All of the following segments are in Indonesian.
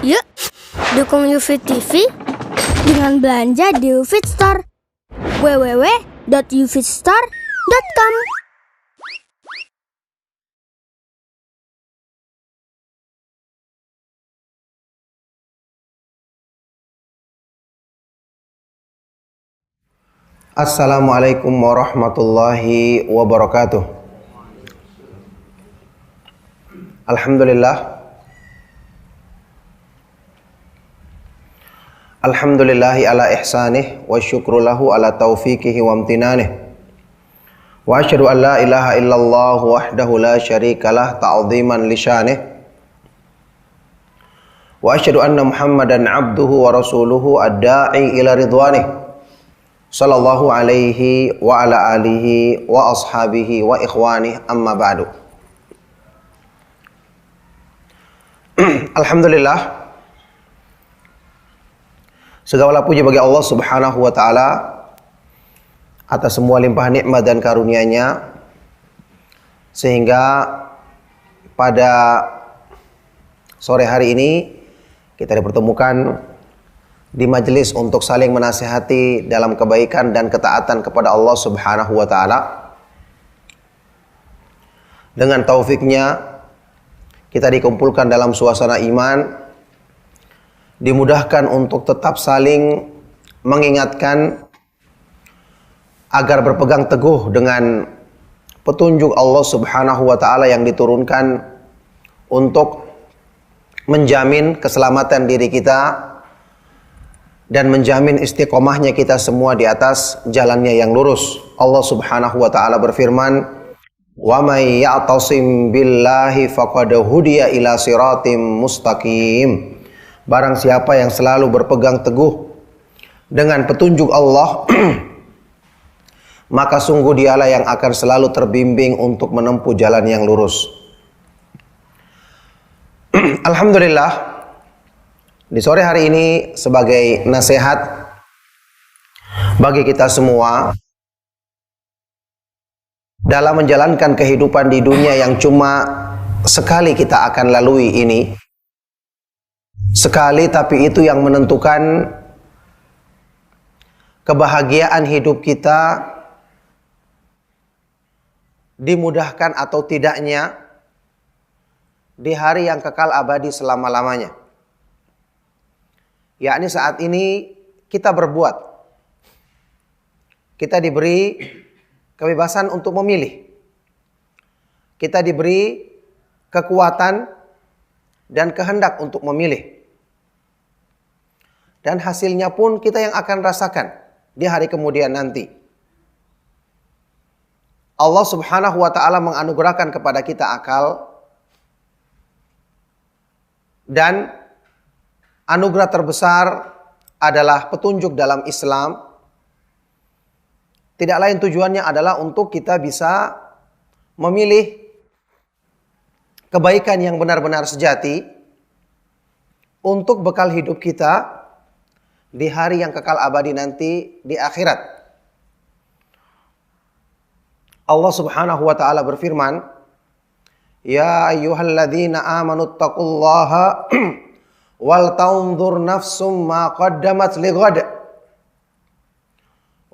Yuk, dukung UFIT TV dengan belanja di UFIT Store. www.ufitstore.com. Assalamualaikum warahmatullahi wabarakatuh. Alhamdulillahi ala ihsanih wa syukru lahu ala taufiqihi wa amtinanih. Wa asyhadu an la ilaha illallah wahdahu la syarikalah ta'ziman li syanih. Wa asyhadu anna Muhammadan abduhu wa rasuluhu ad-da'i ila ridwanih. Sallallahu alaihi wa ala alihi wa ashabihi wa ikhwanih, amma ba'du. Alhamdulillah, segala puji bagi Allah subhanahu wa ta'ala atas semua limpah nikmat dan karunia-Nya, sehingga pada sore hari ini kita dipertemukan di majelis untuk saling menasihati dalam kebaikan dan ketaatan kepada Allah subhanahu wa ta'ala. Dengan taufiknya kita dikumpulkan dalam suasana iman, dimudahkan untuk tetap saling mengingatkan agar berpegang teguh dengan petunjuk Allah subhanahu wa ta'ala yang diturunkan untuk menjamin keselamatan diri kita dan menjamin istiqomahnya kita semua di atas jalannya yang lurus. Allah subhanahu wa ta'ala berfirman, "Wa may ya'tasim billahi faqad hudiya ila siratim mustaqim." Barang siapa yang selalu berpegang teguh dengan petunjuk Allah, maka sungguh dialah yang akan selalu terbimbing untuk menempuh jalan yang lurus. Alhamdulillah, di sore hari ini sebagai nasihat bagi kita semua dalam menjalankan kehidupan di dunia yang cuma sekali kita akan lalui ini. Sekali, tapi itu yang menentukan kebahagiaan hidup kita, dimudahkan atau tidaknya di hari yang kekal abadi selama-lamanya. Yakni saat ini kita berbuat, kita diberi kebebasan untuk memilih, kita diberi kekuatan dan kehendak untuk memilih, dan hasilnya pun kita yang akan rasakan di hari kemudian nanti. Allah subhanahu wa ta'ala menganugerahkan kepada kita akal, dan anugerah terbesar adalah petunjuk dalam Islam. Tidak lain tujuannya adalah untuk kita bisa memilih kebaikan yang benar-benar sejati untuk bekal hidup kita di hari yang kekal abadi nanti di akhirat. Allah subhanahu wa ta'ala berfirman, "Ya ayyuhalladzina amanu taqullaha wal taunzur nafsum ma qaddamat lighad."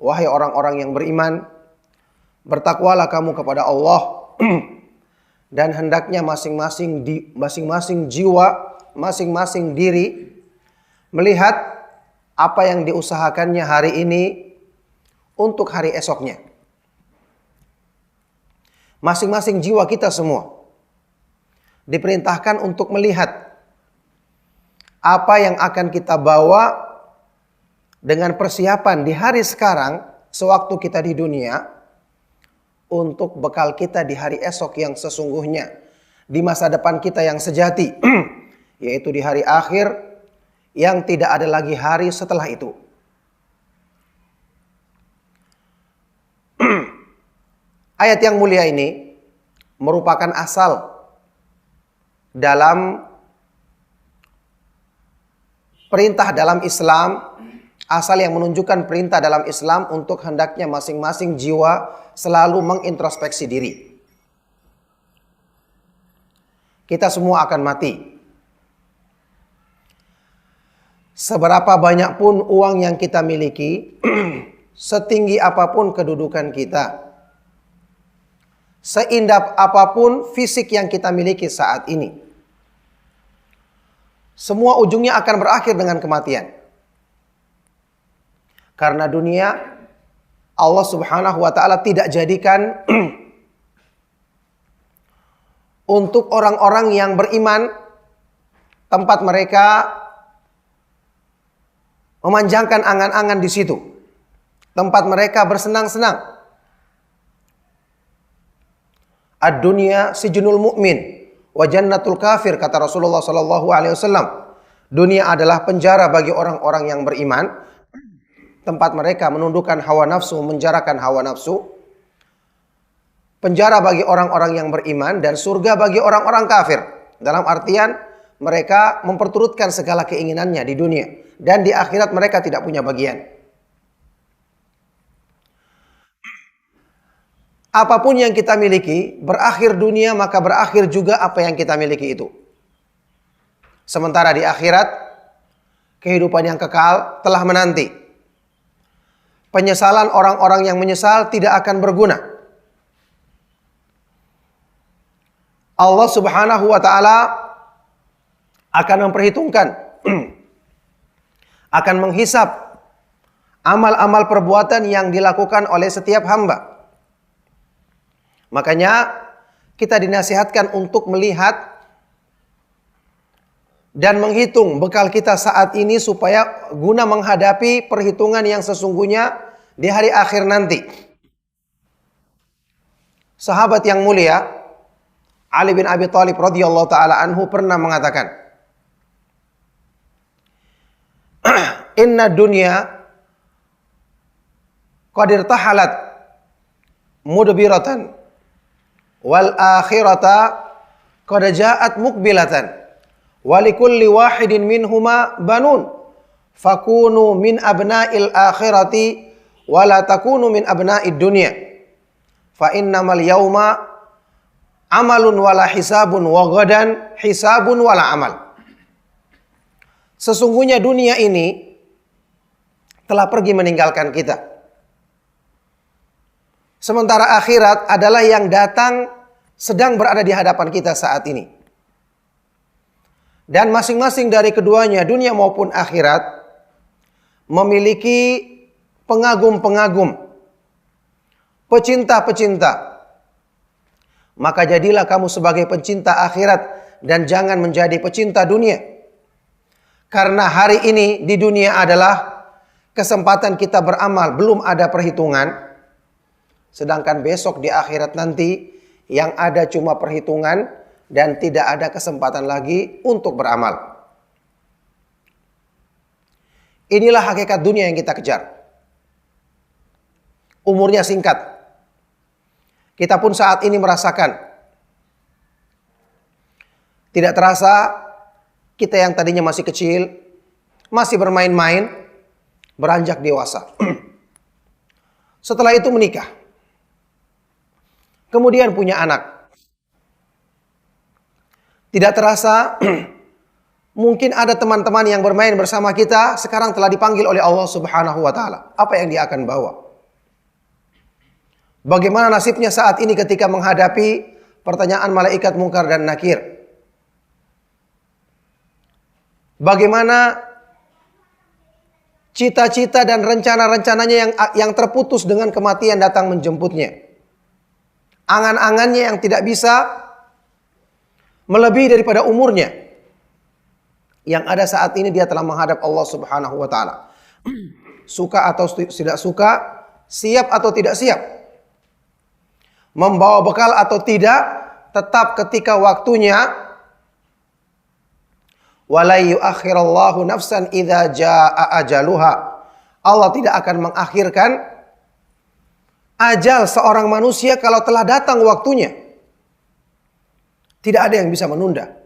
Wahai orang-orang yang beriman, bertakwalah kamu kepada Allah dan hendaknya masing-masing jiwa, masing-masing diri melihat apa yang diusahakannya hari ini untuk hari esoknya. Masing-masing jiwa kita semua diperintahkan untuk melihat apa yang akan kita bawa dengan persiapan di hari sekarang, sewaktu kita di dunia, untuk bekal kita di hari esok yang sesungguhnya, di masa depan kita yang sejati, yaitu di hari akhir yang tidak ada lagi hari setelah itu. Ayat yang mulia ini merupakan asal dalam perintah dalam Islam, asal yang menunjukkan perintah dalam Islam untuk hendaknya masing-masing jiwa selalu mengintrospeksi diri. Kita semua akan mati. seberapa banyak pun uang yang kita miliki, setinggi apapun kedudukan kita, seindah apapun fisik yang kita miliki saat ini, semua ujungnya akan berakhir dengan kematian. Karena dunia Allah Subhanahu wa ta'ala tidak jadikan untuk orang-orang yang beriman tempat mereka memanjangkan angan-angan di situ, tempat mereka bersenang-senang. Ad-dunya sijnul mu'min wa jannatul kafir, kata Rasulullah sallallahu alaihi wasallam. Dunia adalah penjara bagi orang-orang yang beriman, tempat mereka menundukkan hawa nafsu, menjarakan hawa nafsu. Penjara bagi orang-orang yang beriman dan surga bagi orang-orang kafir. Dalam artian mereka memperturutkan segala keinginannya di dunia dan di akhirat mereka tidak punya bagian. Apapun yang kita miliki, berakhir dunia maka berakhir juga apa yang kita miliki itu. Sementara di akhirat, kehidupan yang kekal telah menanti. Penyesalan orang-orang yang menyesal tidak akan berguna. Allah Subhanahu wa ta'ala akan memperhitungkan, akan menghisap amal-amal perbuatan yang dilakukan oleh setiap hamba. Makanya kita dinasihatkan untuk melihat dan menghitung bekal kita saat ini supaya guna menghadapi perhitungan yang sesungguhnya di hari akhir nanti. Sahabat yang mulia Ali bin Abi Thalib radhiyallahu taala anhu pernah mengatakan, "Inna dunya qad irtahalat mudbiratan wal akhirata qad ja'at muqbilatan wa likulli wahidin minhuma banun fakunu min abna'il akhirati wa la takunu min abna'id dunya fa innamal yawma amalun wala hisabun wa ghadan hisabun wala amal." Sesungguhnya dunia ini telah pergi meninggalkan kita. Sementara akhirat adalah yang datang sedang berada di hadapan kita saat ini. Dan masing-masing dari keduanya, dunia maupun akhirat, memiliki pengagum-pengagum, pecinta-pecinta. Maka jadilah kamu sebagai pencinta akhirat dan jangan menjadi pecinta dunia. Karena hari ini di dunia adalah kesempatan kita beramal, belum ada perhitungan. Sedangkan besok di akhirat nanti yang ada cuma perhitungan dan tidak ada kesempatan lagi untuk beramal. Inilah hakikat dunia yang kita kejar. Umurnya singkat. Kita pun saat ini merasakan. Tidak terasa kita yang tadinya masih kecil, masih bermain-main, beranjak dewasa. Setelah itu menikah. Kemudian punya anak. Tidak terasa mungkin ada teman-teman yang bermain bersama kita sekarang telah dipanggil oleh Allah Subhanahu wa ta'ala. Apa yang dia akan bawa? Bagaimana nasibnya saat ini ketika menghadapi pertanyaan malaikat Munkar dan Nakir? Bagaimana cita-cita dan rencana-rencananya yang terputus dengan kematian datang menjemputnya? Angan-angannya yang tidak bisa melebihi daripada umurnya. Yang ada saat ini dia telah menghadap Allah Subhanahu wa ta'ala. Suka atau tidak suka, siap atau tidak siap, membawa bekal atau tidak, tetap ketika waktunya, wala yuakhirallahu nafsan idza jaa ajaluha. Allah tidak akan mengakhirkan ajal seorang manusia kalau telah datang waktunya. Tidak ada yang bisa menunda.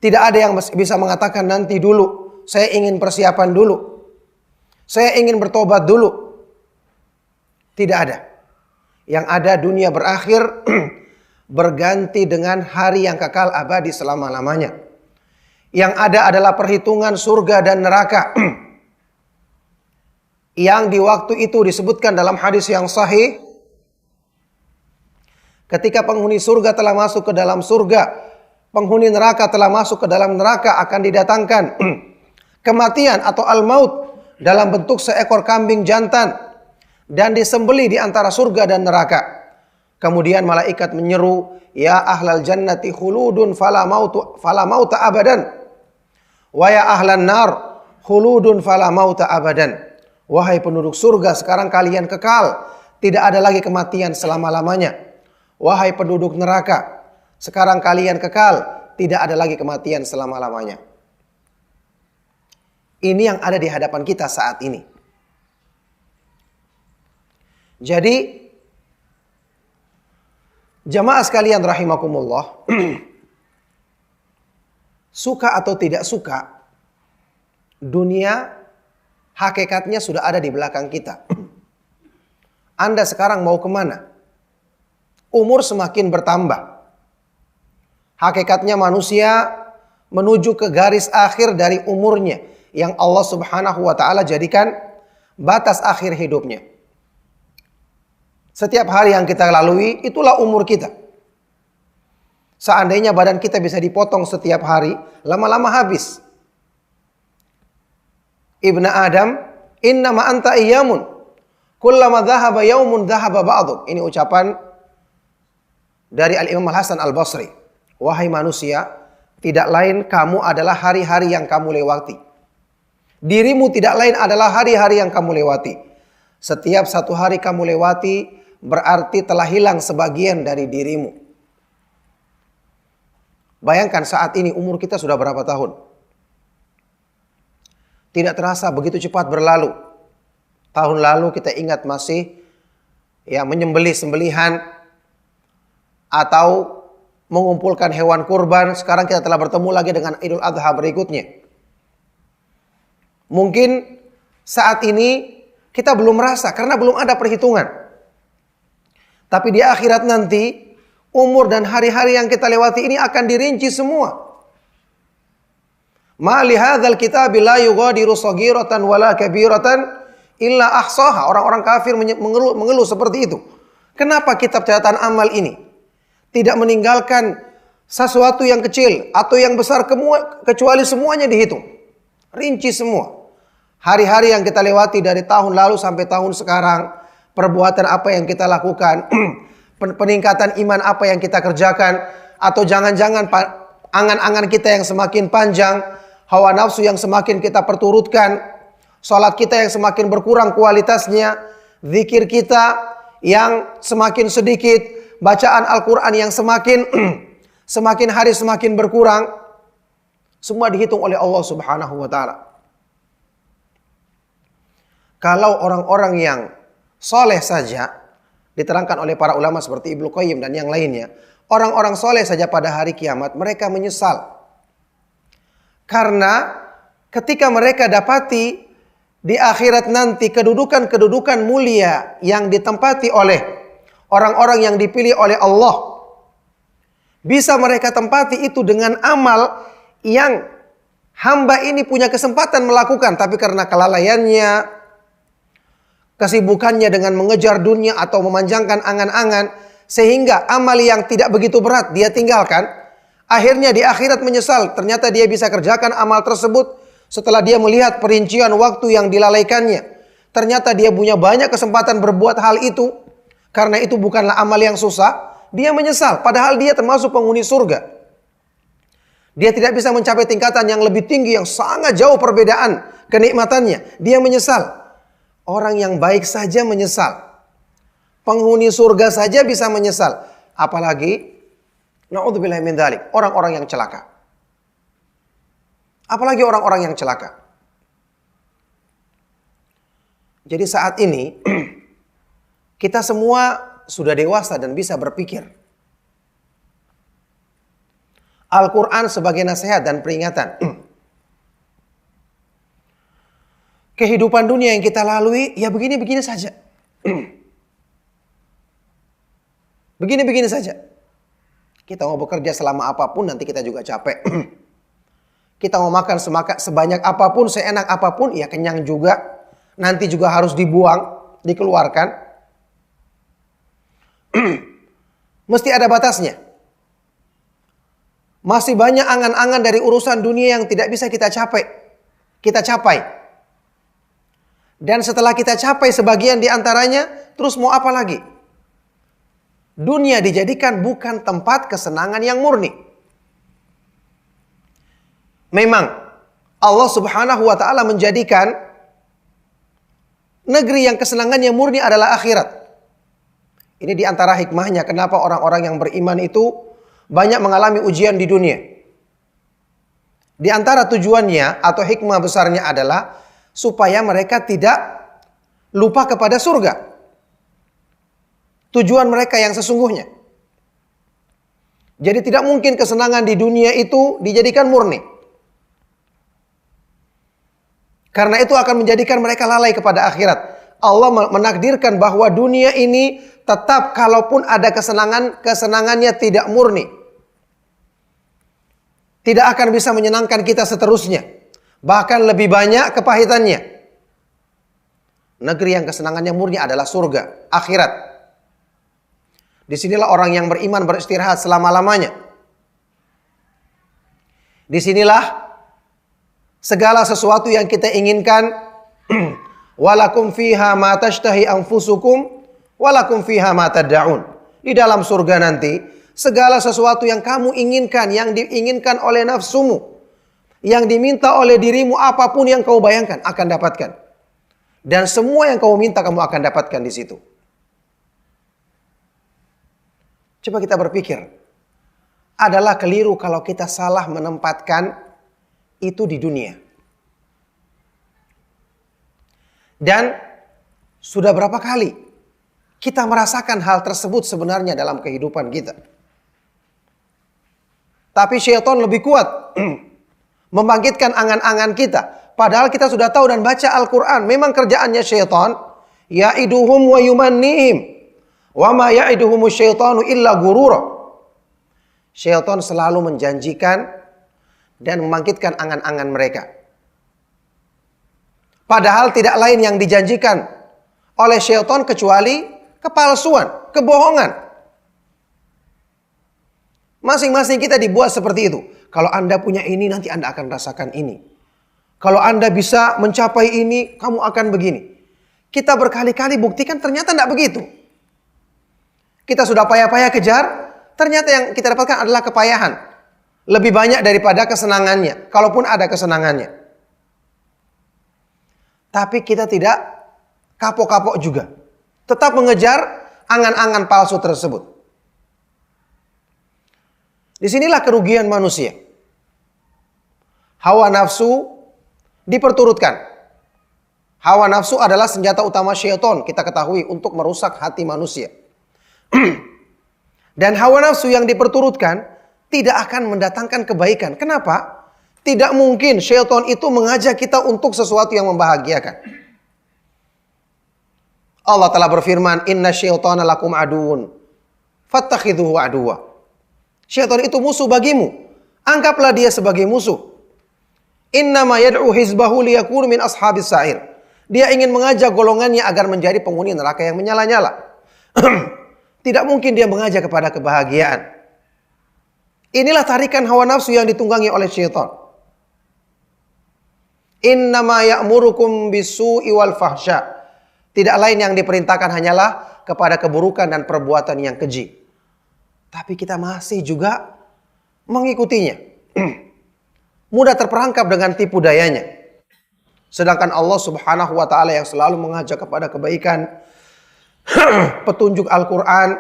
Tidak ada yang bisa mengatakan nanti dulu, saya ingin persiapan dulu, saya ingin bertobat dulu. Tidak ada. Yang ada dunia berakhir berganti dengan hari yang kekal abadi selama-lamanya. Yang ada adalah perhitungan surga dan neraka. Yang di waktu itu disebutkan dalam hadis yang sahih, ketika penghuni surga telah masuk ke dalam surga, penghuni neraka telah masuk ke dalam neraka, akan didatangkan kematian atau al-maut dalam bentuk seekor kambing jantan dan disembelih di antara surga dan neraka. Kemudian malaikat menyeru, ya ahlal jannati khuludun fala mauta abadan, wa ya ahlan nar khuludun fala mauta abadan. Wahai penduduk surga, sekarang kalian kekal, tidak ada lagi kematian selama-lamanya. Wahai penduduk neraka, sekarang kalian kekal, tidak ada lagi kematian selama-lamanya. Ini yang ada di hadapan kita saat ini. Jadi, jamaah sekalian rahimakumullah, suka atau tidak suka, dunia hakikatnya sudah ada di belakang kita. Anda sekarang mau kemana? Umur semakin bertambah. Hakikatnya manusia menuju ke garis akhir dari umurnya, yang Allah subhanahu wa ta'ala jadikan batas akhir hidupnya. Setiap hari yang kita lalui, itulah umur kita. Seandainya badan kita bisa dipotong setiap hari, lama-lama habis. Ibnu Adam, innama anta iyyamun, kullama dhahaba yaumun dhahaba ba'duk. Ini ucapan dari Al-Imam Al-Hasan Al-Basri. Wahai manusia, tidak lain kamu adalah hari-hari yang kamu lewati. Dirimu tidak lain adalah hari-hari yang kamu lewati. Setiap satu hari kamu lewati, berarti telah hilang sebagian dari dirimu. Bayangkan saat ini umur kita sudah berapa tahun? Tidak terasa begitu cepat berlalu. Tahun lalu kita ingat masih menyembelih sembelihan atau mengumpulkan hewan kurban. Sekarang kita telah bertemu lagi dengan Idul Adha berikutnya. Mungkin saat ini kita belum merasa karena belum ada perhitungan. Tapi di akhirat nanti, umur dan hari-hari yang kita lewati ini akan dirinci semua. Ma li hadzal kitabi la yughadiru shaghiratan wala kabiratan illa ahsaha. Orang-orang kafir mengeluh seperti itu. Kenapa kitab catatan amal ini tidak meninggalkan sesuatu yang kecil atau yang besar kecuali semuanya dihitung. Rinci semua. Hari-hari yang kita lewati dari tahun lalu sampai tahun sekarang, perbuatan apa yang kita lakukan, peningkatan iman apa yang kita kerjakan, atau jangan-jangan angan-angan kita yang semakin panjang, hawa nafsu yang semakin kita perturutkan, salat kita yang semakin berkurang kualitasnya, zikir kita yang semakin sedikit, bacaan Al-Quran yang semakin hari semakin berkurang, semua dihitung oleh Allah subhanahu wa ta'ala. Kalau orang-orang yang soleh saja, diterangkan oleh para ulama seperti Ibnu Qayyim dan yang lainnya, orang-orang soleh saja pada hari kiamat mereka menyesal. Karena ketika mereka dapati di akhirat nanti kedudukan-kedudukan mulia yang ditempati oleh orang-orang yang dipilih oleh Allah, bisa mereka tempati itu dengan amal yang hamba ini punya kesempatan melakukan, tapi karena kelalaiannya, kesibukannya dengan mengejar dunia atau memanjangkan angan-angan, sehingga amal yang tidak begitu berat dia tinggalkan. Akhirnya di akhirat menyesal. Ternyata dia bisa kerjakan amal tersebut setelah dia melihat perincian waktu yang dilalaikannya. Ternyata dia punya banyak kesempatan berbuat hal itu. Karena itu bukanlah amal yang susah. Dia menyesal. Padahal dia termasuk penghuni surga. Dia tidak bisa mencapai tingkatan yang lebih tinggi, yang sangat jauh perbedaan kenikmatannya. Dia menyesal. Orang yang baik saja menyesal. Penghuni surga saja bisa menyesal. Apalagi na'udzubillahi min dzalik, orang-orang yang celaka. Apalagi orang-orang yang celaka. Jadi saat ini kita semua sudah dewasa dan bisa berpikir. Al-Quran sebagai nasihat dan peringatan. Kehidupan dunia yang kita lalui ya begini-begini saja. Begini-begini saja. Kita mau bekerja selama apapun nanti kita juga capek. Kita mau makan sebanyak apapun, seenak apapun, ya kenyang juga. Nanti juga harus dibuang, dikeluarkan. Mesti ada batasnya. Masih banyak angan-angan dari urusan dunia yang tidak bisa kita capai. Dan setelah kita capai sebagian di antaranya, terus mau apa lagi? Dunia dijadikan bukan tempat kesenangan yang murni. Memang Allah Subhanahu wa taala menjadikan negeri yang kesenangannya murni adalah akhirat. Ini di antara hikmahnya kenapa orang-orang yang beriman itu banyak mengalami ujian di dunia. Di antara tujuannya atau hikmah besarnya adalah supaya mereka tidak lupa kepada surga. Tujuan mereka yang sesungguhnya. Jadi tidak mungkin kesenangan di dunia itu dijadikan murni. Karena itu akan menjadikan mereka lalai kepada akhirat. Allah menakdirkan bahwa dunia ini tetap kalaupun ada kesenangannya tidak murni. Tidak akan bisa menyenangkan kita seterusnya. Bahkan lebih banyak kepahitannya. Negeri yang kesenangannya murni adalah surga, akhirat. Disinilah orang yang beriman beristirahat selama-lamanya. Disinilah segala sesuatu yang kita inginkan, walakum fiha ma tashtahi anfusukum walakum fiha ma tad'un. Di dalam surga nanti, segala sesuatu yang kamu inginkan, yang diinginkan oleh nafsumu, yang diminta oleh dirimu, apapun yang kau bayangkan akan dapatkan. Dan semua yang kau minta kamu akan dapatkan di situ. Coba kita berpikir, adalah keliru kalau kita salah menempatkan itu di dunia. Dan sudah berapa kali kita merasakan hal tersebut sebenarnya dalam kehidupan kita. Tapi syaitan lebih kuat membangkitkan angan-angan kita. Padahal kita sudah tahu dan baca Al-Quran. Memang kerjaannya syaitan. Ya'iduhum wa yumannihim. Wa ma ya'iduhumu syaitanu illa gurura. Syaitan selalu menjanjikan dan membangkitkan angan-angan mereka. Padahal tidak lain yang dijanjikan oleh syaitan kecuali kepalsuan, kebohongan. Masing-masing kita dibuat seperti itu. Kalau Anda punya ini, nanti Anda akan rasakan ini. Kalau Anda bisa mencapai ini, kamu akan begini. Kita berkali-kali buktikan ternyata tidak begitu. Kita sudah payah-payah kejar, ternyata yang kita dapatkan adalah kepayahan. Lebih banyak daripada kesenangannya, kalaupun ada kesenangannya. Tapi kita tidak kapok-kapok juga. Tetap mengejar angan-angan palsu tersebut. Disinilah kerugian manusia. Hawa nafsu diperturutkan. Hawa nafsu adalah senjata utama syaitan, kita ketahui, untuk merusak hati manusia. Dan hawa nafsu yang diperturutkan tidak akan mendatangkan kebaikan. Kenapa? Tidak mungkin syaitan itu mengajak kita untuk sesuatu yang membahagiakan. Allah telah berfirman, "Inna syaitana lakum aduun, fattakhidhuhu aduwa." Syaitan itu musuh bagimu, anggaplah dia sebagai musuh. Innama yad'u hizbahu liyakunu min ashabis sa'ir. Dia ingin mengajak golongannya agar menjadi penghuni neraka yang menyala-nyala. Tidak mungkin dia mengajak kepada kebahagiaan. Inilah tarikan hawa nafsu yang ditunggangi oleh syaitan. Innama ya'murukum bisu'i wal fahsya. Tidak lain yang diperintahkan hanyalah kepada keburukan dan perbuatan yang keji. Tapi kita masih juga mengikutinya. Mudah terperangkap dengan tipu dayanya. Sedangkan Allah Subhanahu wa taala yang selalu mengajak kepada kebaikan, petunjuk Al-Quran,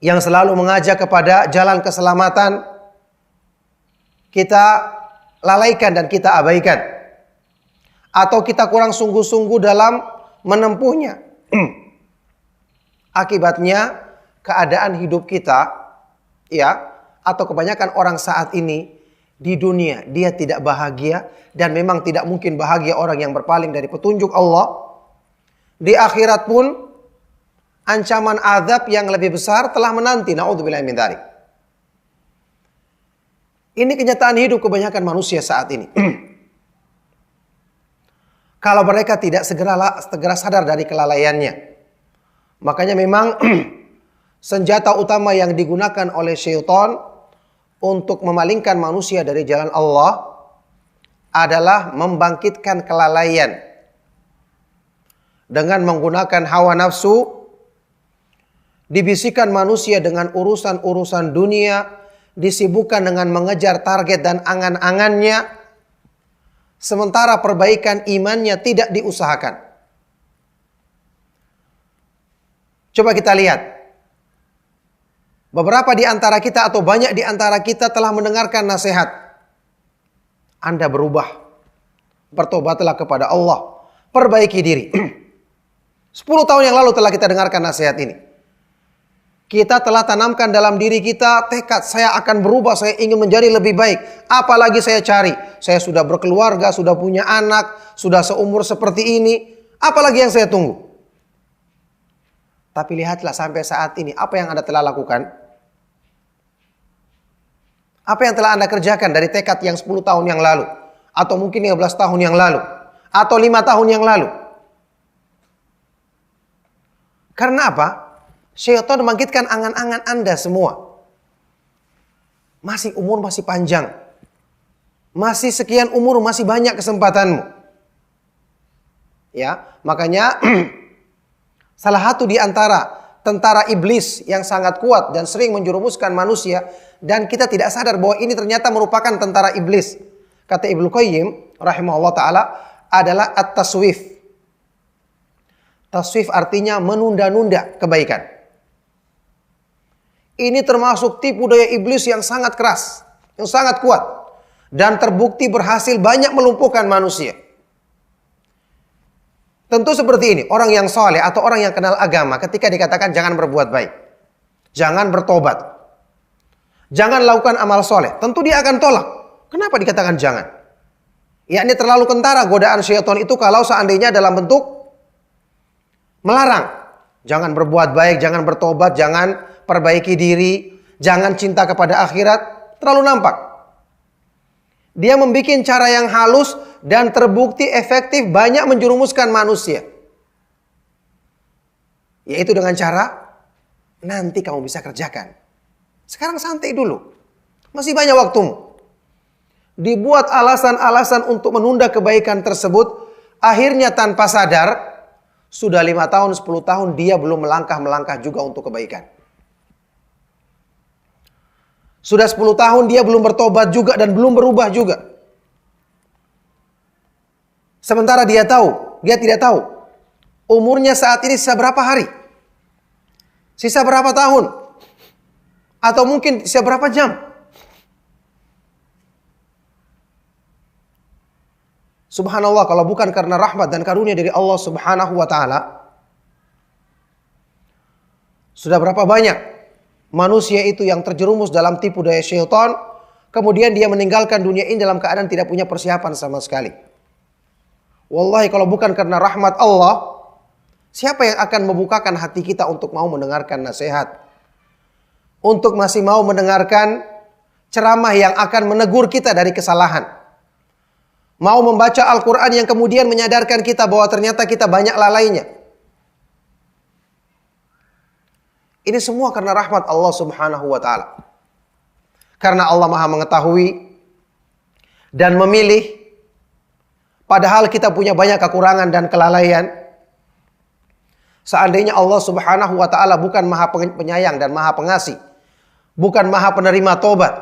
yang selalu mengajak kepada jalan keselamatan, kita lalaikan dan kita abaikan. Atau kita kurang sungguh-sungguh dalam menempuhnya. Akibatnya keadaan hidup kita, ya, atau kebanyakan orang saat ini di dunia, dia tidak bahagia. Dan memang tidak mungkin bahagia orang yang berpaling dari petunjuk Allah. Di akhirat pun ancaman azab yang lebih besar telah menanti. Na'udzubillah min dzalik. Ini kenyataan hidup kebanyakan manusia saat ini. Kalau mereka tidak segera sadar dari kelalaiannya. Makanya memang senjata utama yang digunakan oleh syaitan untuk memalingkan manusia dari jalan Allah adalah membangkitkan kelalaian. Dengan menggunakan hawa nafsu, dibisikkan manusia dengan urusan-urusan dunia, disibukkan dengan mengejar target dan angan-angannya, sementara perbaikan imannya tidak diusahakan. Coba kita lihat. Beberapa di antara kita atau banyak di antara kita telah mendengarkan nasihat. Anda berubah. Bertobatlah kepada Allah. Perbaiki diri. 10 tahun yang lalu telah kita dengarkan nasihat ini. Kita telah tanamkan dalam diri kita tekad, saya akan berubah, saya ingin menjadi lebih baik. Apalagi saya cari. Saya sudah berkeluarga, sudah punya anak, sudah seumur seperti ini. Apalagi yang saya tunggu? Tapi lihatlah sampai saat ini, apa yang Anda telah lakukan? Apa yang telah Anda kerjakan dari tekad yang 10 tahun yang lalu? Atau mungkin 15 tahun yang lalu? Atau 5 tahun yang lalu? Karena apa? Syaitan membangkitkan angan-angan Anda semua. Masih umur masih panjang. Masih sekian umur, masih banyak kesempatanmu. Ya, makanya salah satu di antara tentara iblis yang sangat kuat dan sering menjerumuskan manusia, dan kita tidak sadar bahwa ini ternyata merupakan tentara iblis. Kata Ibnu Qayyim rahimahullah ta'ala adalah at-taswif. Taswif artinya menunda-nunda kebaikan. Ini termasuk tipu daya iblis yang sangat keras, yang sangat kuat, dan terbukti berhasil banyak melumpuhkan manusia. Tentu seperti ini, orang yang soleh atau orang yang kenal agama ketika dikatakan jangan berbuat baik, jangan bertobat, jangan lakukan amal soleh, tentu dia akan tolak. Kenapa dikatakan jangan? Ya, ini terlalu kentara godaan syaitan itu kalau seandainya dalam bentuk melarang. Jangan berbuat baik, jangan bertobat, jangan perbaiki diri, jangan cinta kepada akhirat, terlalu nampak. Dia membuat cara yang halus dan terbukti efektif banyak menjerumuskan manusia. Yaitu dengan cara, nanti kamu bisa kerjakan. Sekarang santai dulu. Masih banyak waktumu. Dibuat alasan-alasan untuk menunda kebaikan tersebut. Akhirnya tanpa sadar, sudah 5 tahun, 10 tahun dia belum melangkah juga untuk kebaikan. Sudah 10 tahun dia belum bertobat juga dan belum berubah juga. Sementara dia tidak tahu umurnya saat ini sisa berapa hari, sisa berapa tahun, atau mungkin sisa berapa jam. Subhanallah, kalau bukan karena rahmat dan karunia dari Allah Subhanahu wa ta'ala, sudah berapa banyak manusia itu yang terjerumus dalam tipu daya syaitan, kemudian dia meninggalkan dunia ini dalam keadaan tidak punya persiapan sama sekali. Wallahi, kalau bukan karena rahmat Allah, siapa yang akan membukakan hati kita untuk mau mendengarkan nasihat? Untuk masih mau mendengarkan ceramah yang akan menegur kita dari kesalahan? Mau membaca Al-Quran yang kemudian menyadarkan kita bahwa ternyata kita banyak lalainya? Ini semua karena rahmat Allah Subhanahu wa ta'ala. Karena Allah Maha mengetahui dan memilih, padahal kita punya banyak kekurangan dan kelalaian. Seandainya Allah Subhanahu wa ta'ala bukan Maha penyayang dan Maha pengasih, bukan Maha penerima tobat,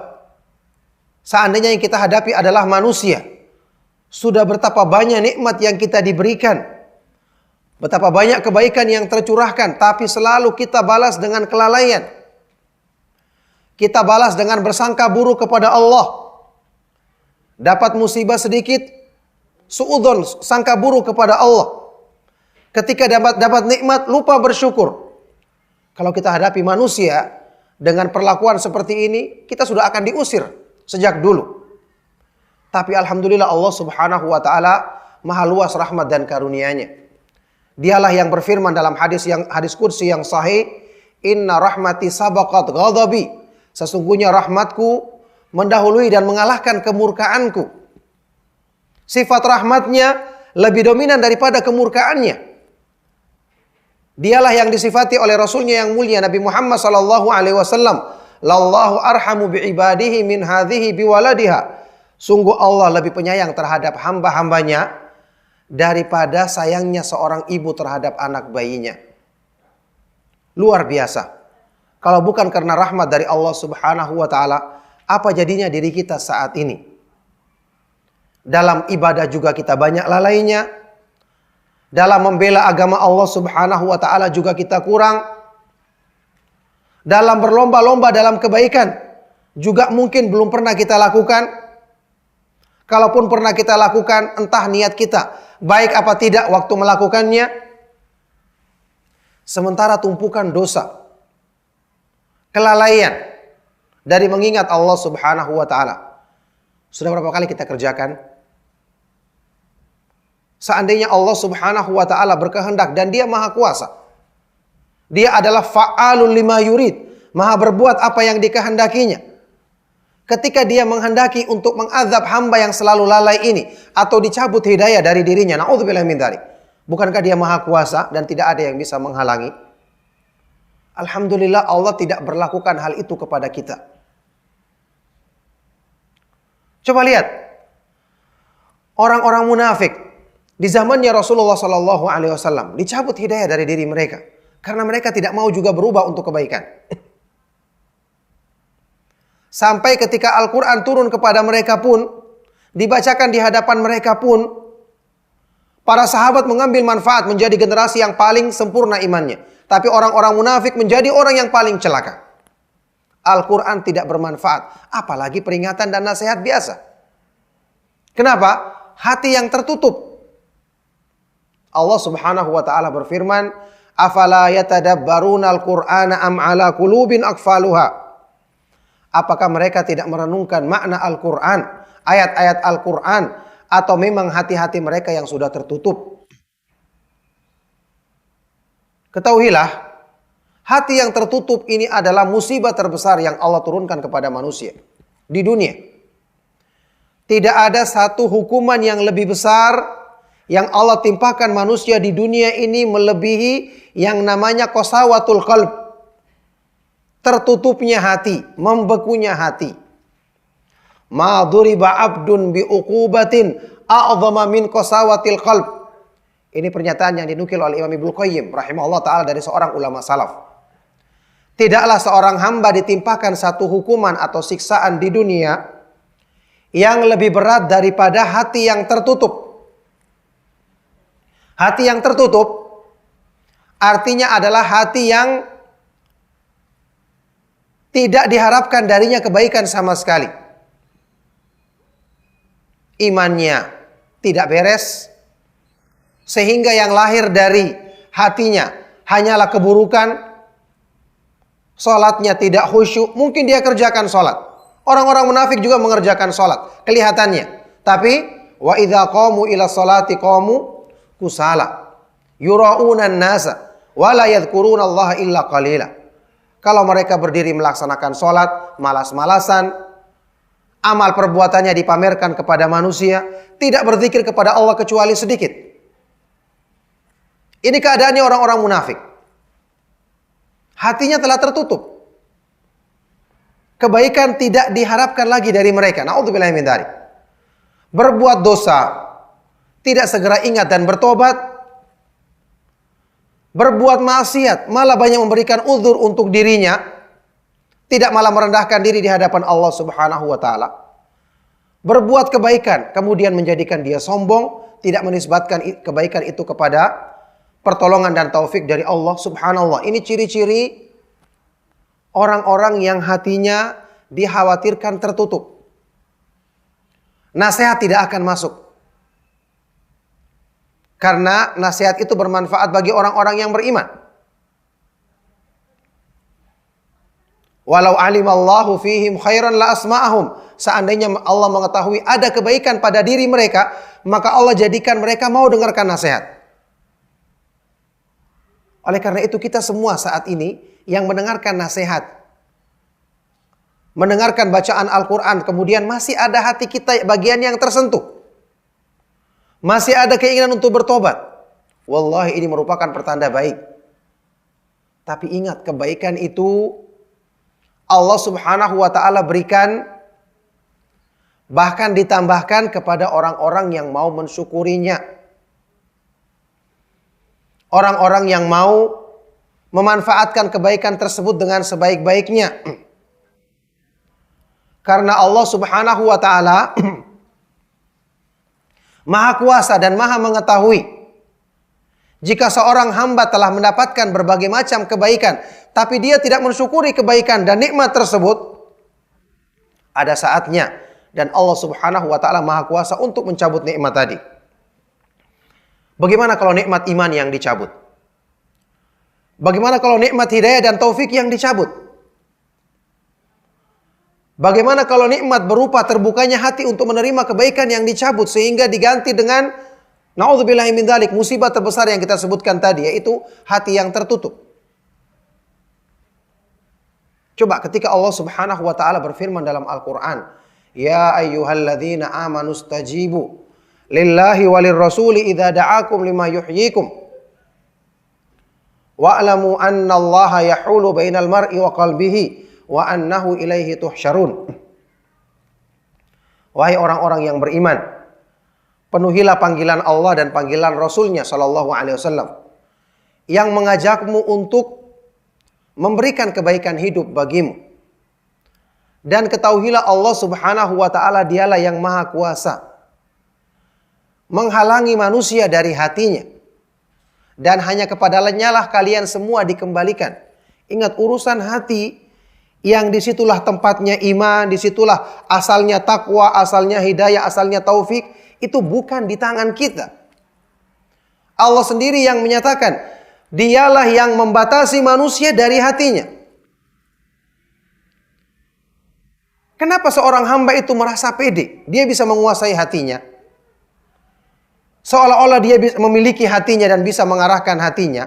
seandainya yang kita hadapi adalah manusia, sudah betapa banyak nikmat yang kita diberikan, betapa banyak kebaikan yang tercurahkan, tapi selalu kita balas dengan kelalaian. Kita balas dengan bersangka buruk kepada Allah. Dapat musibah sedikit, suudzon, sangka buruk kepada Allah. Ketika dapat nikmat, lupa bersyukur. Kalau kita hadapi manusia dengan perlakuan seperti ini, kita sudah akan diusir sejak dulu. Tapi alhamdulillah Allah Subhanahu wa ta'ala maha luas rahmat dan karunia-Nya. Dialah yang berfirman dalam hadis qudsi yang sahih, "Inna rahmati sabaqat ghadabi." Sesungguhnya rahmatku mendahului dan mengalahkan kemurkaanku. Sifat rahmatnya lebih dominan daripada kemurkaannya. Dialah yang disifati oleh Rasulnya yang mulia Nabi Muhammad SAW. Lallahu arhamu bi'ibadihi min hadhihi biwaladiha. Sungguh Allah lebih penyayang terhadap hamba-hambanya daripada sayangnya seorang ibu terhadap anak bayinya. Luar biasa. Kalau bukan karena rahmat dari Allah Subhanahu wa taala, apa jadinya diri kita saat ini? Dalam ibadah juga kita banyak lalainya. Dalam membela agama Allah Subhanahu wa taala juga kita kurang. Dalam berlomba-lomba dalam kebaikan juga mungkin belum pernah kita lakukan. Kalaupun pernah kita lakukan, entah niat kita baik apa tidak waktu melakukannya. Sementara tumpukan dosa, kelalaian dari mengingat Allah Subhanahu wa taala sudah berapa kali kita kerjakan? Seandainya Allah Subhanahu wa taala berkehendak dan Dia Maha Kuasa. Dia adalah fa'alul lima yurid, Maha berbuat apa yang dikehendakinya. Ketika Dia menghendaki untuk mengazab hamba yang selalu lalai ini atau dicabut hidayah dari dirinya, naudzubillah min dzalik. Bukankah Dia Maha Kuasa dan tidak ada yang bisa menghalangi? Alhamdulillah Allah tidak berlakukan hal itu kepada kita. Coba lihat orang-orang munafik di zamannya Rasulullah SAW dicabut hidayah dari diri mereka karena mereka tidak mau juga berubah untuk kebaikan. Sampai ketika Al-Quran turun kepada mereka pun, dibacakan di hadapan mereka pun, para sahabat mengambil manfaat menjadi generasi yang paling sempurna imannya. Tapi orang-orang munafik menjadi orang yang paling celaka. Al-Quran tidak bermanfaat, apalagi peringatan dan nasihat biasa. Kenapa? Hati yang tertutup. Allah Subhanahu wa taala berfirman, "Afala yatadabbaruna al-Qur'ana am 'ala qulubin aqfaluha?" Apakah mereka tidak merenungkan makna Al-Qur'an, ayat-ayat Al-Qur'an, atau memang hati-hati mereka yang sudah tertutup? Ketahuilah, hati yang tertutup ini adalah musibah terbesar yang Allah turunkan kepada manusia di dunia. Tidak ada satu hukuman yang lebih besar yang Allah timpakan manusia di dunia ini melebihi yang namanya qasawatul qalb. Tertutupnya hati, membekunya hati. Ma duriba abdun bi uqubatin a'dhama min qasawatil qalb. Ini pernyataan yang dinukil oleh Imam Ibnu Qayyim rahimahullah taala dari seorang ulama salaf. Tidaklah seorang hamba ditimpakan satu hukuman atau siksaan di dunia yang lebih berat daripada hati yang tertutup. Hati yang tertutup artinya adalah hati yang tidak diharapkan darinya kebaikan sama sekali. Imannya tidak beres, sehingga yang lahir dari hatinya hanyalah keburukan. Salatnya tidak khusyuk, mungkin dia kerjakan salat. Orang-orang munafik juga mengerjakan salat, kelihatannya. Tapi wa idza qamu ila salati qamu kusala yura'una an-nasa wa la yadhkuruna Allah illa qalila. Kalau mereka berdiri melaksanakan salat, malas-malasan, amal perbuatannya dipamerkan kepada manusia, tidak berzikir kepada Allah kecuali sedikit. Ini keadaannya orang-orang munafik. Hatinya telah tertutup. Kebaikan tidak diharapkan lagi dari mereka. Na'udzubillah min dzalik. Berbuat dosa, tidak segera ingat dan bertobat. Berbuat maksiat, malah banyak memberikan uzur untuk dirinya. Tidak malah merendahkan diri di hadapan Allah Subhanahu wa taala. Berbuat kebaikan, kemudian menjadikan dia sombong, tidak menisbatkan kebaikan itu kepada pertolongan dan taufik dari Allah Subhanallah. Ini ciri-ciri orang-orang yang hatinya dikhawatirkan tertutup. Nasihat tidak akan masuk. Karena nasihat itu bermanfaat bagi orang-orang yang beriman. Walau alimallahu fihim khairan la asma'ahum. Seandainya Allah mengetahui ada kebaikan pada diri mereka, maka Allah jadikan mereka mau dengarkan nasihat. Oleh karena itu kita semua saat ini yang mendengarkan nasihat mendengarkan bacaan Al-Quran, kemudian masih ada hati kita bagian yang tersentuh, masih ada keinginan untuk bertobat, wallahi ini merupakan pertanda baik. Tapi ingat, kebaikan itu Allah Subhanahu wa ta'ala berikan, bahkan ditambahkan kepada orang-orang yang mau mensyukurinya. Orang-orang yang mau memanfaatkan kebaikan tersebut dengan sebaik-baiknya. Karena Allah Subhanahu wa ta'ala Maha kuasa dan maha mengetahui. Jika seorang hamba telah mendapatkan berbagai macam kebaikan, tapi dia tidak mensyukuri kebaikan dan nikmat tersebut, ada saatnya dan Allah Subhanahu wa ta'ala maha kuasa untuk mencabut nikmat tadi. Bagaimana kalau nikmat iman yang dicabut? Bagaimana kalau nikmat hidayah dan taufik yang dicabut? Bagaimana kalau nikmat berupa terbukanya hati untuk menerima kebaikan yang dicabut sehingga diganti dengan na'udzubillahi min dzalik, musibah terbesar yang kita sebutkan tadi, yaitu hati yang tertutup. Coba ketika Allah Subhanahu wa ta'ala berfirman dalam Al-Quran, ya ayyuhalladzina amanu stajibu lillahi walir rasuli idza da'akum lima yuhyikum wa'lamu anna allaha yahulu bainal mar'i wa qalbihi wa annahu ilaihi tuhsyarun. Wahai orang-orang yang beriman, penuhilah panggilan Allah dan panggilan Rasulnya sallallahu alaihi wasallam yang mengajakmu untuk memberikan kebaikan hidup bagimu. Dan ketahuilah Allah Subhanahu wa ta'ala dialah yang maha kuasa menghalangi manusia dari hatinya, dan hanya kepadanya lah kalian semua dikembalikan. Ingat, urusan hati yang disitulah tempatnya iman, disitulah asalnya takwa, asalnya hidayah, asalnya taufik, itu bukan di tangan kita. Allah sendiri yang menyatakan, dialah yang membatasi manusia dari hatinya. Kenapa seorang hamba itu merasa pede? Dia bisa menguasai hatinya. Seolah-olah dia memiliki hatinya dan bisa mengarahkan hatinya.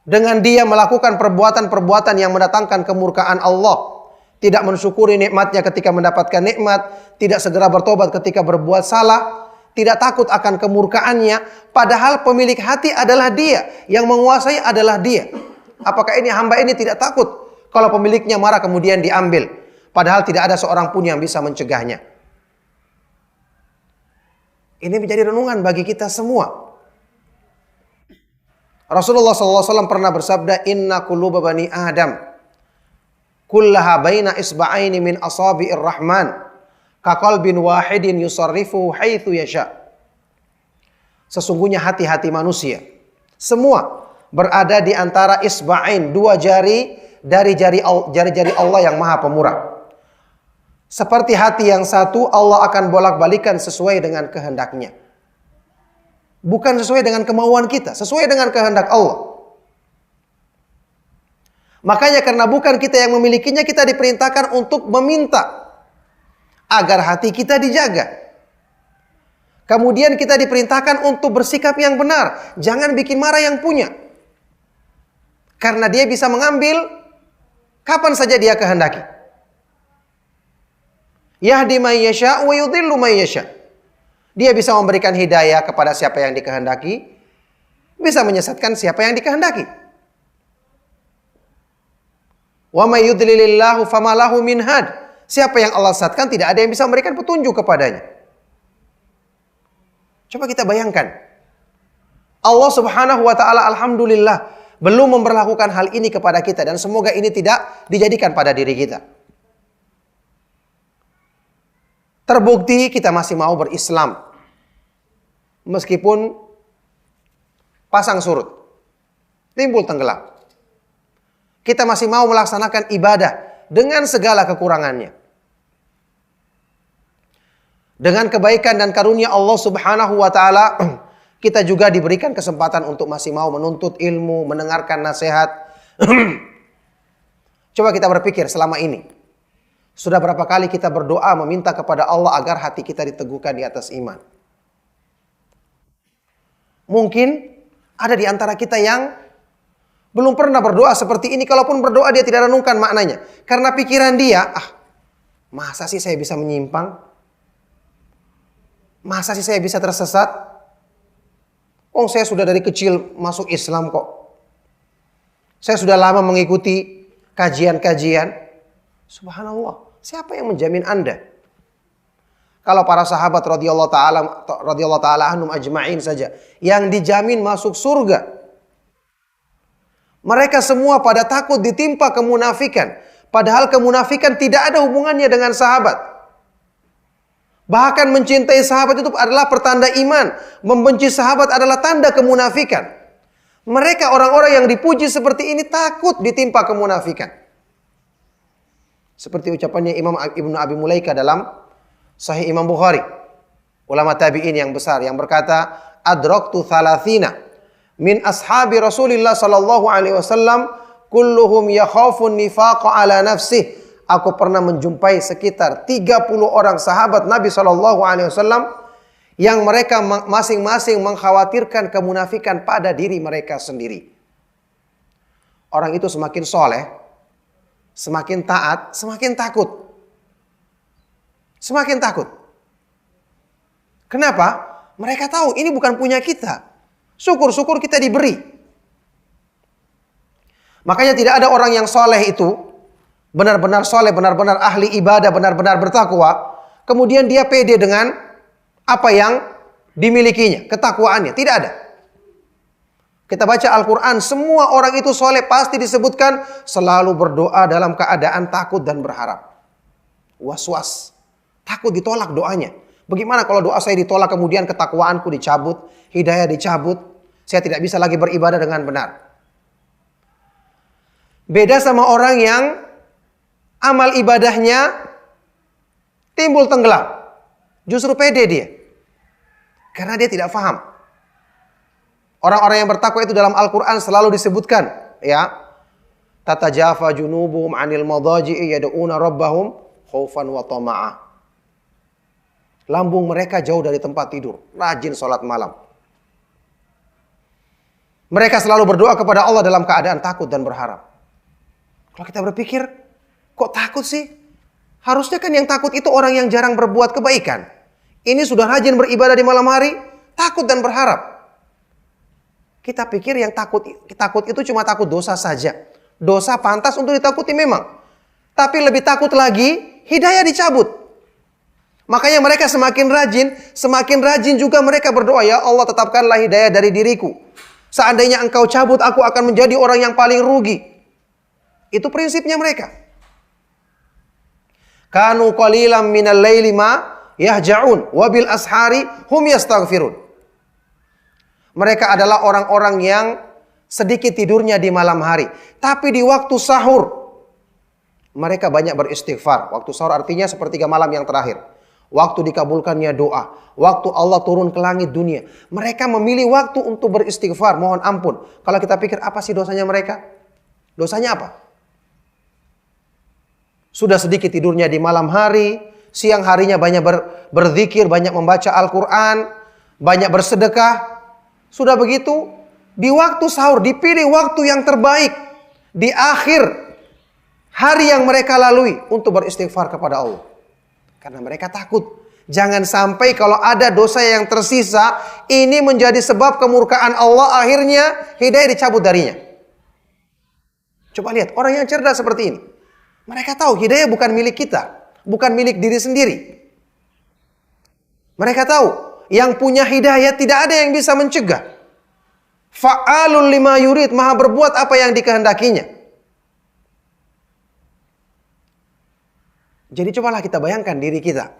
Dengan dia melakukan perbuatan-perbuatan yang mendatangkan kemurkaan Allah. Tidak mensyukuri nikmatnya ketika mendapatkan nikmat. Tidak segera bertobat ketika berbuat salah. Tidak takut akan kemurkaannya. Padahal pemilik hati adalah dia. Yang menguasai adalah dia. Apakah ini hamba ini tidak takut kalau pemiliknya marah kemudian diambil? Padahal tidak ada seorang pun yang bisa mencegahnya. Ini menjadi renungan bagi kita semua. Rasulullah SAW pernah bersabda, inna quluba bani Adam kullaha baina isba'aini min asabi'ir rahman kaqalbin wahidin yusarrifu haitsu yasha. Sesungguhnya hati-hati manusia semua berada di antara isba'ain, dua jari dari jari-jari Allah yang maha pemurah. Seperti hati yang satu, Allah akan bolak-balikan sesuai dengan kehendaknya. Bukan sesuai dengan kemauan kita, sesuai dengan kehendak Allah. Makanya karena bukan kita yang memilikinya, kita diperintahkan untuk meminta agar hati kita dijaga. Kemudian kita diperintahkan untuk bersikap yang benar. Jangan bikin marah yang punya. Karena dia bisa mengambil kapan saja dia kehendaki. Yahdi may yasha wa yudhillu may yasha. Dia bisa memberikan hidayah kepada siapa yang dikehendaki, bisa menyesatkan siapa yang dikehendaki. Wa may yudlilillahu fama lahu min had. Siapa yang Allah sesatkan, tidak ada yang bisa memberikan petunjuk kepadanya. Coba kita bayangkan. Allah Subhanahu wa ta'ala alhamdulillah belum memperlakukan hal ini kepada kita, dan semoga ini tidak dijadikan pada diri kita. Terbukti kita masih mau berislam meskipun pasang surut, timbul tenggelam. Kita masih mau melaksanakan ibadah dengan segala kekurangannya. Dengan kebaikan dan karunia Allah Subhanahu wa ta'ala, kita juga diberikan kesempatan untuk masih mau menuntut ilmu, mendengarkan nasihat. Coba kita berpikir selama ini. Sudah berapa kali kita berdoa meminta kepada Allah agar hati kita diteguhkan di atas iman. Mungkin ada di antara kita yang belum pernah berdoa seperti ini. Kalaupun berdoa dia tidak renungkan maknanya. Karena pikiran dia, masa sih saya bisa menyimpang? Masa sih saya bisa tersesat? Oh, saya sudah dari kecil masuk Islam kok. Saya sudah lama mengikuti kajian-kajian. Subhanallah, siapa yang menjamin Anda? Kalau para sahabat radhiyallahu taala anhum ajma'in saja yang dijamin masuk surga, mereka semua pada takut ditimpa kemunafikan. Padahal kemunafikan tidak ada hubungannya dengan sahabat. Bahkan mencintai sahabat itu adalah pertanda iman. Membenci sahabat adalah tanda kemunafikan. Mereka orang-orang yang dipuji seperti ini takut ditimpa kemunafikan. Seperti ucapannya Imam Ibnu Abi Mulaika dalam Sahih Imam Bukhari. Ulama tabi'in yang besar yang berkata, adraktu thalathina min ashabi Rasulillah sallallahu alaihi wasallam kulluhum yakhafun nifaqa ala nafsih. Aku pernah menjumpai sekitar 30 orang sahabat Nabi sallallahu alaihi wasallam yang mereka masing-masing mengkhawatirkan kemunafikan pada diri mereka sendiri. Orang itu semakin soleh, semakin taat, semakin takut. Semakin takut. Kenapa? Mereka tahu ini bukan punya kita. Syukur-syukur kita diberi. Makanya tidak ada orang yang soleh itu, benar-benar soleh, benar-benar ahli ibadah, benar-benar bertakwa, kemudian dia pede dengan apa yang dimilikinya, ketakwaannya. Tidak ada. Kita baca Al-Quran, semua orang itu soleh pasti disebutkan selalu berdoa dalam keadaan takut dan berharap. Was-was. Takut ditolak doanya. Bagaimana kalau doa saya ditolak kemudian ketakwaanku dicabut, hidayah dicabut, saya tidak bisa lagi beribadah dengan benar. Beda sama orang yang amal ibadahnya timbul tenggelam. Justru pede dia. Karena dia tidak faham. Orang-orang yang bertakwa itu dalam Al-Quran selalu disebutkan. Ya. Tatajafa junubuhum anil madaji'i yad'una rabbahum khaufan wa tama'ah. Lambung mereka jauh dari tempat tidur. Rajin sholat malam. Mereka selalu berdoa kepada Allah dalam keadaan takut dan berharap. Kalau kita berpikir, kok takut sih? Harusnya kan yang takut itu orang yang jarang berbuat kebaikan. Ini sudah rajin beribadah di malam hari, takut dan berharap. Kita pikir yang takut itu cuma takut dosa saja. Dosa pantas untuk ditakuti memang. Tapi lebih takut lagi, hidayah dicabut. Makanya mereka semakin rajin juga mereka berdoa, ya Allah tetapkanlah hidayah dari diriku. Seandainya engkau cabut, aku akan menjadi orang yang paling rugi. Itu prinsipnya mereka. Kanu qalilan minal laili ma yahja'un wa bil ashari hum yastaghfirun. Mereka adalah orang-orang yang sedikit tidurnya di malam hari, tapi di waktu sahur mereka banyak beristighfar. Waktu sahur artinya sepertiga malam yang terakhir. Waktu dikabulkannya doa. Waktu Allah turun ke langit dunia. Mereka memilih waktu untuk beristighfar. Mohon ampun. Kalau kita pikir apa sih dosanya mereka? Dosanya apa? Sudah sedikit tidurnya di malam hari. Siang harinya banyak berzikir. Banyak membaca Al-Quran. Banyak bersedekah. Sudah begitu. Di waktu sahur dipilih waktu yang terbaik. Di akhir hari yang mereka lalui. Untuk beristighfar kepada Allah. Karena mereka takut. Jangan sampai kalau ada dosa yang tersisa, ini menjadi sebab kemurkaan Allah, akhirnya hidayah dicabut darinya. Coba lihat, orang yang cerdas seperti ini. Mereka tahu hidayah bukan milik kita. Bukan milik diri sendiri. Mereka tahu, yang punya hidayah tidak ada yang bisa mencegah. Fa'alun lima yurid, maha berbuat apa yang dikehendakinya. Jadi cobalah kita bayangkan diri kita.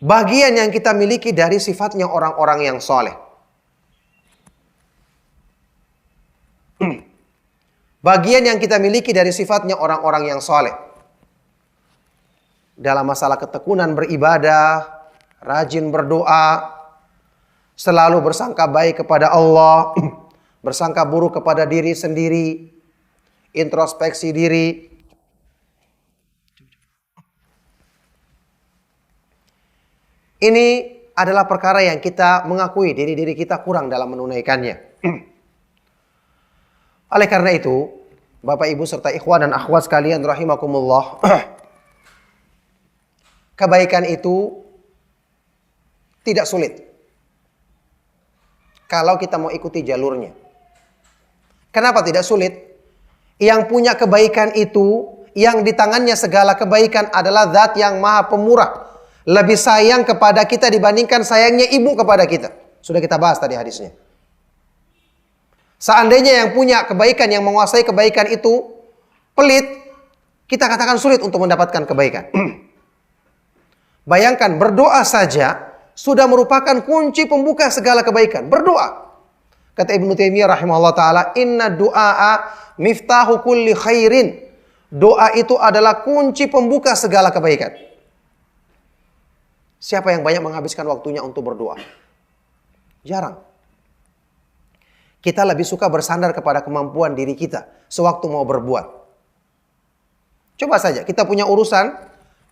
Bagian yang kita miliki dari sifatnya orang-orang yang soleh. Bagian yang kita miliki dari sifatnya orang-orang yang soleh. Dalam masalah ketekunan beribadah, rajin berdoa, selalu bersangka baik kepada Allah, bersangka buruk kepada diri sendiri, introspeksi diri. Ini adalah perkara yang kita mengakui diri-diri kita kurang dalam menunaikannya. Oleh karena itu, Bapak Ibu serta ikhwan dan akhwat sekalian rahimakumullah, kebaikan itu tidak sulit kalau kita mau ikuti jalurnya. Kenapa tidak sulit? Yang punya kebaikan itu, yang di tangannya segala kebaikan adalah Zat yang Maha Pemurah. Lebih sayang kepada kita dibandingkan sayangnya ibu kepada kita. Sudah kita bahas tadi hadisnya. Seandainya yang punya kebaikan, yang menguasai kebaikan itu pelit, kita katakan sulit untuk mendapatkan kebaikan. Bayangkan, berdoa saja sudah merupakan kunci pembuka segala kebaikan. Berdoa. Kata Ibnu Taimiyah rahimahullah ta'ala, inna du'a miftahu kulli khairin. Doa itu adalah kunci pembuka segala kebaikan. Siapa yang banyak menghabiskan waktunya untuk berdoa? Jarang. Kita lebih suka bersandar kepada kemampuan diri kita sewaktu mau berbuat. Coba saja, kita punya urusan,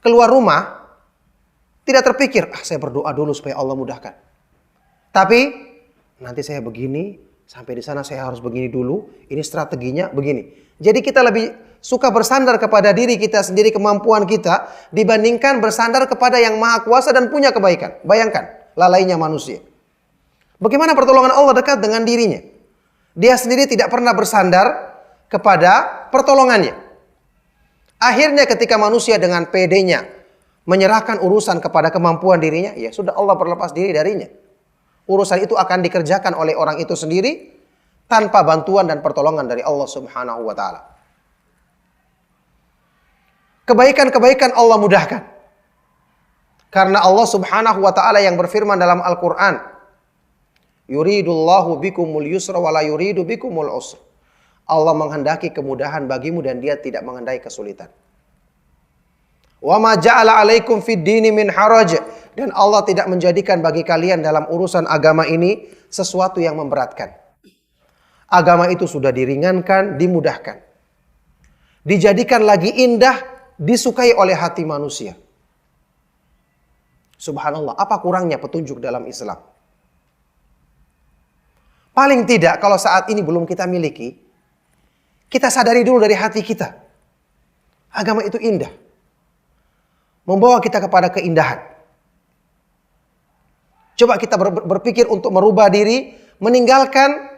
keluar rumah, tidak terpikir, saya berdoa dulu supaya Allah mudahkan. Tapi nanti saya begini, sampai di sana saya harus begini dulu, ini strateginya begini. Jadi kita lebih suka bersandar kepada diri kita sendiri, kemampuan kita, dibandingkan bersandar kepada yang maha kuasa dan punya kebaikan. Bayangkan, lalainya manusia. Bagaimana pertolongan Allah dekat dengan dirinya? Dia sendiri tidak pernah bersandar kepada pertolongannya. Akhirnya ketika manusia dengan pedenya menyerahkan urusan kepada kemampuan dirinya, ya sudah, Allah berlepas diri darinya. Urusan itu akan dikerjakan oleh orang itu sendiri tanpa bantuan dan pertolongan dari Allah Subhanahu wa taala. Kebaikan-kebaikan Allah mudahkan. Karena Allah Subhanahu wa taala yang berfirman dalam Al-Qur'an, yuridullahu bikumul yusra wa la yuridu bikumul usra. Allah menghendaki kemudahan bagimu dan Dia tidak menghendaki kesulitan. Wa ma ja'ala 'alaikum fid dini min haraj. Dan Allah tidak menjadikan bagi kalian dalam urusan agama ini sesuatu yang memberatkan. Agama itu sudah diringankan, dimudahkan. Dijadikan lagi indah, disukai oleh hati manusia. Subhanallah, apa kurangnya petunjuk dalam Islam? Paling tidak kalau saat ini belum kita miliki, kita sadari dulu dari hati kita. Agama itu indah. Membawa kita kepada keindahan. Coba kita berpikir untuk merubah diri, meninggalkan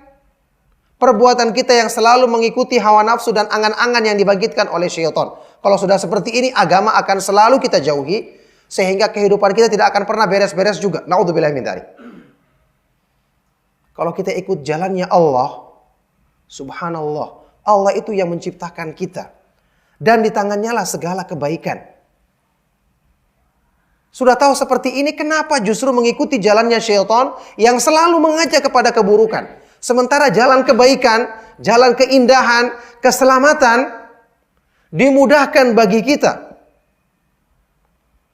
perbuatan kita yang selalu mengikuti hawa nafsu dan angan-angan yang dibangkitkan oleh syaitan. Kalau sudah seperti ini, agama akan selalu kita jauhi, sehingga kehidupan kita tidak akan pernah beres-beres juga. Na'udzubillah min dzalik. Kalau kita ikut jalannya Allah, subhanallah, Allah itu yang menciptakan kita. Dan di tangannya lah segala kebaikan. Sudah tahu seperti ini, kenapa justru mengikuti jalannya syaitan yang selalu mengajak kepada keburukan? Sementara jalan kebaikan, jalan keindahan, keselamatan dimudahkan bagi kita.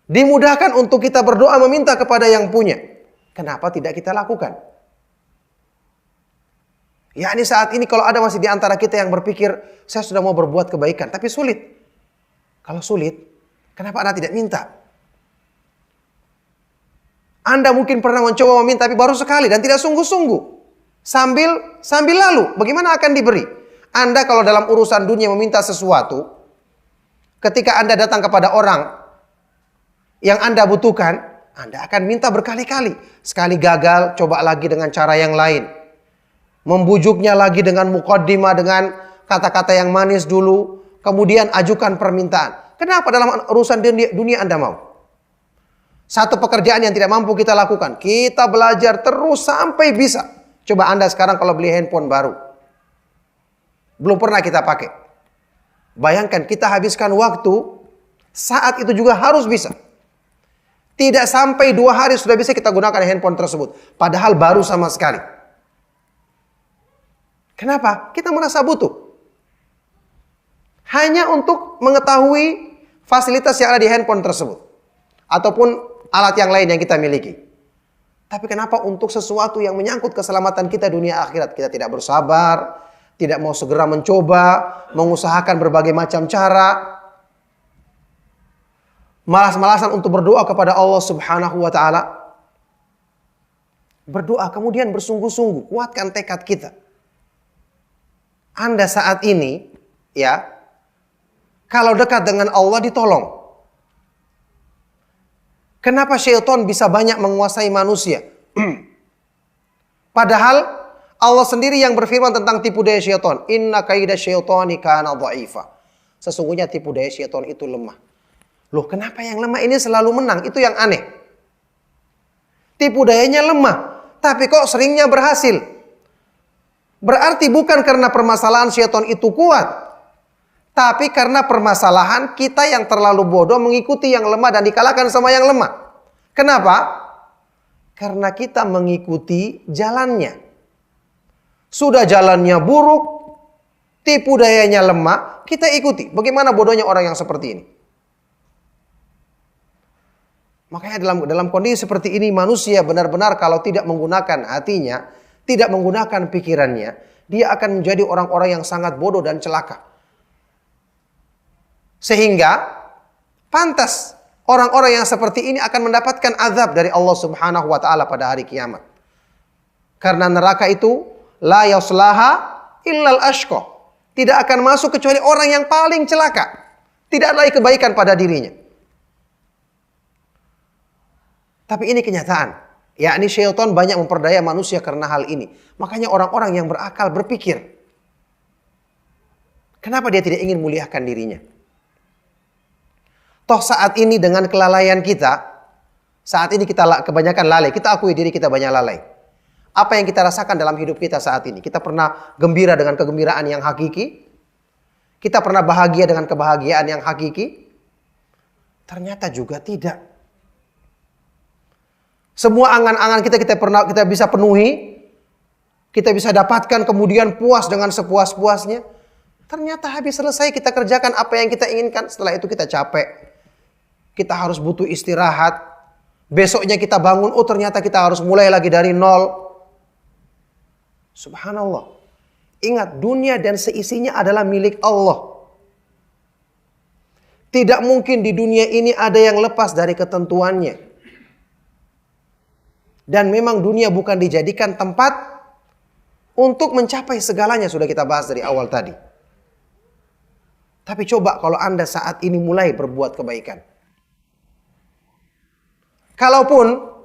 Dimudahkan untuk kita berdoa meminta kepada yang punya. Kenapa tidak kita lakukan? Ya, ini saat ini kalau ada masih di antara kita yang berpikir, saya sudah mau berbuat kebaikan, tapi sulit. Kalau sulit, kenapa Anda tidak minta? Anda mungkin pernah mencoba meminta tapi baru sekali dan tidak sungguh-sungguh. Sambil lalu, bagaimana akan diberi? Anda kalau dalam urusan dunia meminta sesuatu, ketika Anda datang kepada orang yang Anda butuhkan, Anda akan minta berkali-kali. Sekali gagal, coba lagi dengan cara yang lain. Membujuknya lagi dengan muqaddimah, dengan kata-kata yang manis dulu, kemudian ajukan permintaan. Kenapa dalam urusan dunia Anda mau? Satu pekerjaan yang tidak mampu kita lakukan, kita belajar terus sampai bisa. Coba Anda sekarang kalau beli handphone baru, belum pernah kita pakai. Bayangkan kita habiskan waktu, saat itu juga harus bisa. Tidak sampai 2 hari sudah bisa kita gunakan handphone tersebut. Padahal baru sama sekali. Kenapa? Kita merasa butuh. Hanya untuk mengetahui fasilitas yang ada di handphone tersebut. Ataupun alat yang lain yang kita miliki. Tapi kenapa untuk sesuatu yang menyangkut keselamatan kita dunia akhirat kita tidak bersabar, tidak mau segera mencoba, mengusahakan berbagai macam cara, malas-malasan untuk berdoa kepada Allah Subhanahu wa taala? Berdoa kemudian bersungguh-sungguh, kuatkan tekad kita. Anda saat ini, ya, kalau dekat dengan Allah ditolong. Kenapa syaitan bisa banyak menguasai manusia? Padahal Allah sendiri yang berfirman tentang tipu daya syaitan. Inna kaida syaitani kana dha'ifa. Sesungguhnya tipu daya syaitan itu lemah. Loh, kenapa yang lemah ini selalu menang? Itu yang aneh. Tipu dayanya lemah, tapi kok seringnya berhasil. Berarti bukan karena permasalahan syaitan itu kuat, tapi karena permasalahan kita yang terlalu bodoh mengikuti yang lemah dan dikalahkan sama yang lemah. Kenapa? Karena kita mengikuti jalannya. Sudah jalannya buruk, tipu dayanya lemah, kita ikuti. Bagaimana bodohnya orang yang seperti ini? Makanya dalam kondisi seperti ini manusia benar-benar kalau tidak menggunakan hatinya, tidak menggunakan pikirannya, dia akan menjadi orang-orang yang sangat bodoh dan celaka. Sehingga pantas orang-orang yang seperti ini akan mendapatkan azab dari Allah Subhanahu wa taala pada hari kiamat. Karena neraka itu la yaslaha illal ashqa. Tidak akan masuk kecuali orang yang paling celaka. Tidak ada lagi kebaikan pada dirinya. Tapi ini kenyataan. Yakni syaitan banyak memperdaya manusia karena hal ini. Makanya orang-orang yang berakal berpikir, kenapa dia tidak ingin muliakan dirinya? Toh saat ini dengan kelalaian kita, saat ini kita kebanyakan lalai. Kita akui diri kita banyak lalai. Apa yang kita rasakan dalam hidup kita saat ini? Kita pernah gembira dengan kegembiraan yang hakiki? Kita pernah bahagia dengan kebahagiaan yang hakiki? Ternyata juga tidak. Semua angan-angan kita bisa penuhi, kita bisa dapatkan, kemudian puas dengan sepuas-puasnya. Ternyata habis selesai kita kerjakan apa yang kita inginkan, setelah itu kita capek. Kita harus butuh istirahat. Besoknya kita bangun, oh ternyata kita harus mulai lagi dari nol. Subhanallah. Ingat, dunia dan seisinya adalah milik Allah. Tidak mungkin di dunia ini ada yang lepas dari ketentuannya. Dan memang dunia bukan dijadikan tempat untuk mencapai segalanya, sudah kita bahas dari awal tadi. Tapi coba kalau Anda saat ini mulai berbuat kebaikan. Kalaupun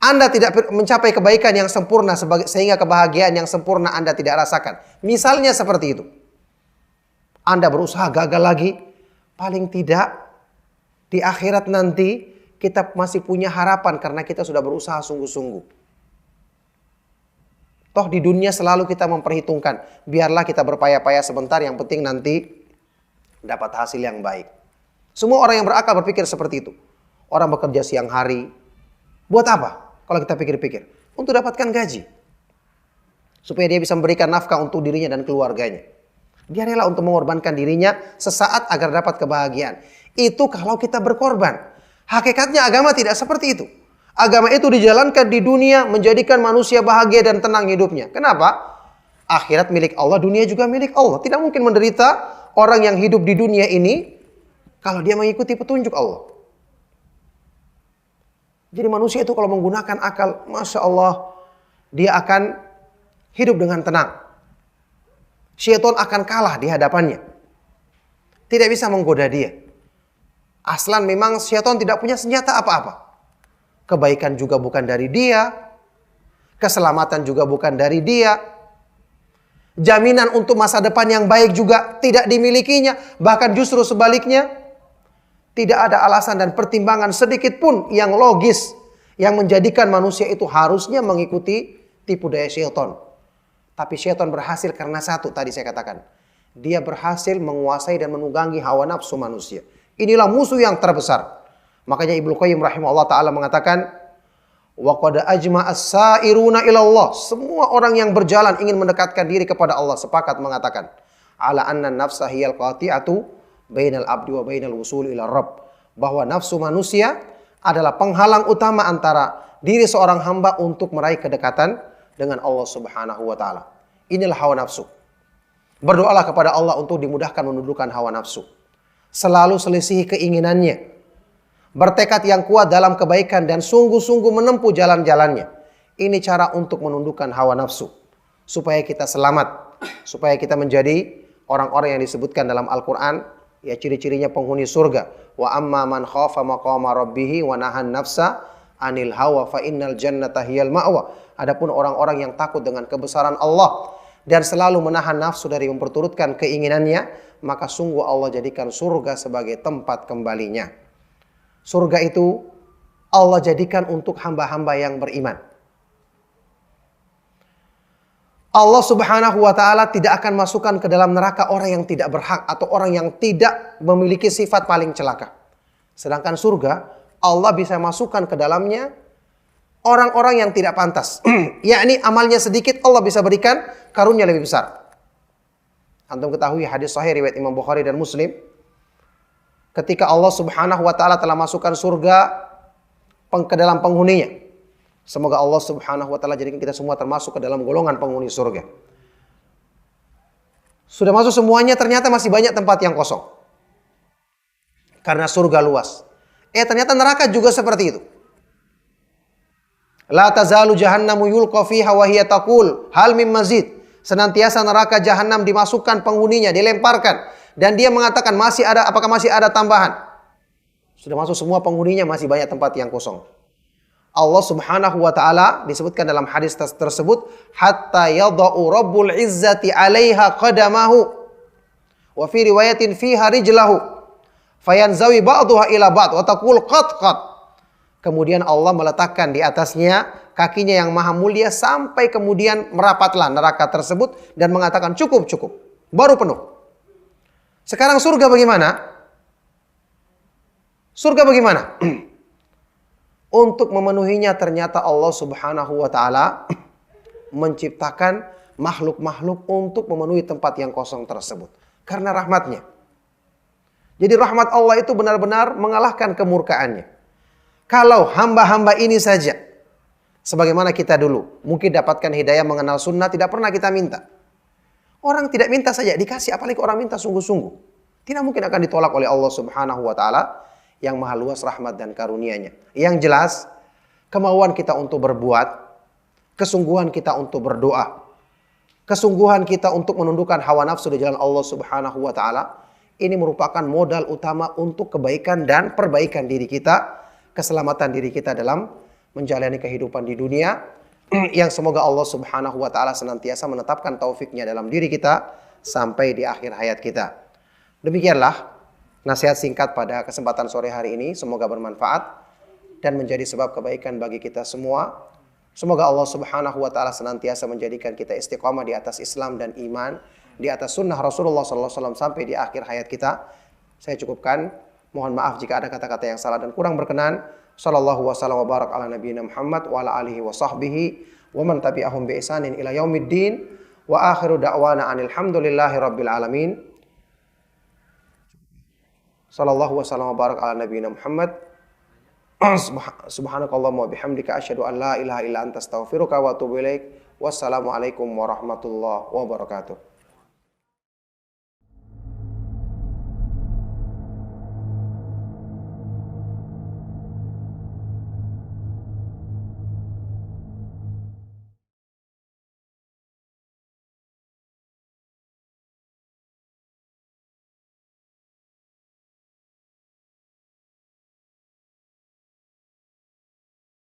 Anda tidak mencapai kebaikan yang sempurna sehingga kebahagiaan yang sempurna Anda tidak rasakan. Misalnya seperti itu. Anda berusaha gagal lagi. Paling tidak di akhirat nanti kita masih punya harapan karena kita sudah berusaha sungguh-sungguh. Toh di dunia selalu kita memperhitungkan. Biarlah kita berpayah-payah sebentar, yang penting nanti dapat hasil yang baik. Semua orang yang berakal berpikir seperti itu. Orang bekerja siang hari. Buat apa? Kalau kita pikir-pikir. Untuk dapatkan gaji. Supaya dia bisa memberikan nafkah untuk dirinya dan keluarganya. Dia rela untuk mengorbankan dirinya sesaat agar dapat kebahagiaan. Itu kalau kita berkorban. Hakikatnya agama tidak seperti itu. Agama itu dijalankan di dunia menjadikan manusia bahagia dan tenang hidupnya. Kenapa? Akhirat milik Allah, dunia juga milik Allah. Tidak mungkin menderita orang yang hidup di dunia ini kalau dia mengikuti petunjuk Allah. Jadi manusia itu kalau menggunakan akal, Masya Allah, dia akan hidup dengan tenang. Syaitan akan kalah di hadapannya. Tidak bisa menggoda dia. Aslan memang syaitan tidak punya senjata apa-apa. Kebaikan juga bukan dari dia. Keselamatan juga bukan dari dia. Jaminan untuk masa depan yang baik juga tidak dimilikinya. Bahkan justru sebaliknya. Tidak ada alasan dan pertimbangan sedikit pun yang logis. Yang menjadikan manusia itu harusnya mengikuti tipu daya syaitan. Tapi syaitan berhasil karena satu tadi saya katakan. Dia berhasil menguasai dan menunggangi hawa nafsu manusia. Inilah musuh yang terbesar. Makanya Ibnu Qayyim rahimahullah ta'ala mengatakan, wa qad ajma'a as-sa'iruna ila Allah. Semua orang yang berjalan ingin mendekatkan diri kepada Allah sepakat mengatakan, ala anna nafsa hiyal qati'atu bainal abdi wa bainal wusul ila Rabb. Bahwa nafsu manusia adalah penghalang utama antara diri seorang hamba untuk meraih kedekatan dengan Allah Subhanahu wa taala. Inilah hawa nafsu. Berdoalah kepada Allah untuk dimudahkan menundukkan hawa nafsu. Selalu selisihi keinginannya. Bertekad yang kuat dalam kebaikan dan sungguh-sungguh menempuh jalan-jalannya. Ini cara untuk menundukkan hawa nafsu. Supaya kita selamat supaya kita menjadi orang-orang yang disebutkan dalam Al-Quran, ya ciri-cirinya penghuni surga. Wa amma man khafa maqama rabbih wa nahan nafsa anil hawa fa innal jannata hiyal ma'wa. Adapun orang-orang yang takut dengan kebesaran Allah dan selalu menahan nafsu dari memperturutkan keinginannya, maka sungguh Allah jadikan surga sebagai tempat kembalinya. Surga itu Allah jadikan untuk hamba-hamba yang beriman. Allah Subhanahu wa ta'ala tidak akan masukkan ke dalam neraka orang yang tidak berhak atau orang yang tidak memiliki sifat paling celaka. Sedangkan surga, Allah bisa masukkan ke dalamnya orang-orang yang tidak pantas. Yakni amalnya sedikit, Allah bisa berikan karunia lebih besar. Antum ketahui hadis sahih riwayat Imam Bukhari dan Muslim. Ketika Allah Subhanahu wa ta'ala telah masukkan surga ke dalam penghuninya. Semoga Allah Subhanahu wa ta'ala jadikan kita semua termasuk ke dalam golongan penghuni surga. Sudah masuk semuanya, ternyata masih banyak tempat yang kosong. Karena surga luas. Ternyata neraka juga seperti itu. La tazalu jahannamu yulqa fiha wa hiya taqul hal mim mazid. Senantiasa neraka jahanam dimasukkan penghuninya, dilemparkan. Dan dia mengatakan, apakah masih ada tambahan? Sudah masuk semua penghuninya, masih banyak tempat yang kosong. Allah Subhanahu wa ta'ala disebutkan dalam hadis tersebut, hatta yada'u rabbul izzati 'alaiha qadamahu wa fi riwayatin fiha rijlahu fayanzawi ba'daha ila ba'd wa taqul qat qat. Kemudian Allah meletakkan di atasnya kakinya yang maha mulia sampai kemudian merapatlah neraka tersebut dan mengatakan cukup, baru penuh. Sekarang surga bagaimana? Surga bagaimana? Untuk memenuhinya ternyata Allah Subhanahu wa ta'ala menciptakan makhluk-makhluk untuk memenuhi tempat yang kosong tersebut. Karena rahmatnya. Jadi rahmat Allah itu benar-benar mengalahkan kemurkaannya. Kalau hamba-hamba ini saja, sebagaimana kita dulu, mungkin dapatkan hidayah mengenal sunnah, tidak pernah kita minta. Orang tidak minta saja, dikasih, apalagi orang minta sungguh-sungguh. Tidak mungkin akan ditolak oleh Allah Subhanahu wa ta'ala yang maha luas rahmat dan karunia-Nya. Yang jelas, kemauan kita untuk berbuat, kesungguhan kita untuk berdoa, kesungguhan kita untuk menundukkan hawa nafsu di jalan Allah Subhanahu wa ta'ala, ini merupakan modal utama untuk kebaikan dan perbaikan diri kita, keselamatan diri kita dalam menjalani kehidupan di dunia, yang semoga Allah Subhanahu wa ta'ala senantiasa menetapkan taufiknya dalam diri kita sampai di akhir hayat kita. Demikianlah nasihat singkat pada kesempatan sore hari ini, semoga bermanfaat dan menjadi sebab kebaikan bagi kita semua. Semoga Allah Subhanahu wa ta'ala senantiasa menjadikan kita istiqamah di atas Islam dan iman, di atas sunnah Rasulullah SAW sampai di akhir hayat kita. Saya cukupkan, mohon maaf jika ada kata-kata yang salah dan kurang berkenan. Sallallahu wasallam wa barak ala nabiyina Muhammad wa ala alihi wa sahbihi wa man tabi'ahum bi ihsanin ila yaumiddin wa akhiru da'wana anil hamdulillahi rabbil alamin. Sallallahu wasallam wa barak ala nabiyina Muhammad. Subhanakallahumma wa bihamdika asyhadu an la ilaha illa anta astaghfiruka wa atubu ilaik. Wassalamualaikum warahmatullahi wabarakatuh.